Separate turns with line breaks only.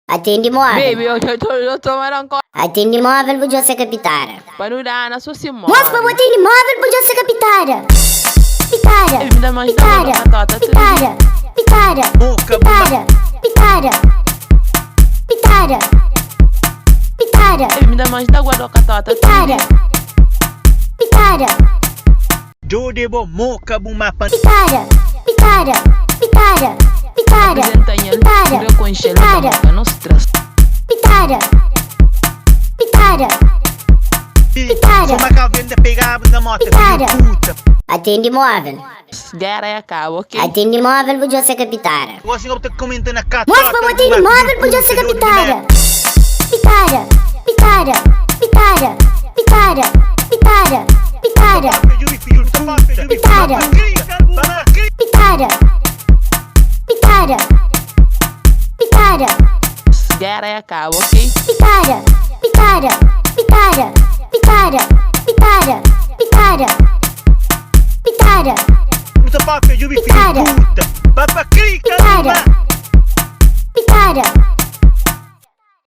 Atende móvel.
Baby, eu tô marando com...
Atende móvel, podia ser capitara.
Panurana, sou Simone.
Moço, pra atende móvel, podia ser capitara. Pitara.
Ele me dá mais
Pitara. Pitara. Pitara. Pitara. Pitara. Pitara. Pitara.
Ele me dá mais da guarda-catota.
Pitara. Pitara.
Jodebo moca bumapan.
Pitara. Pitara. Pitara. Pitara. Pitara.
Eu congelado, eu não stress.
Pitara. Pitara. Pitara.
Sou uma calvenda pegava na moto.
Pitara.
Puta.
Atende móvel.
Gara e acaba, ok?
Atende móvel, podia ser capitara.
O senhor tá comentando na cara.
Moço, pra atende móvel, podia ser capitara. Pitara. Pitara. Pitara. Pitara. Pitara. Pitara. Pitara. Pitara. Pitara. Pitara.
Gara e acaba, ok?
Pitara. Pitara.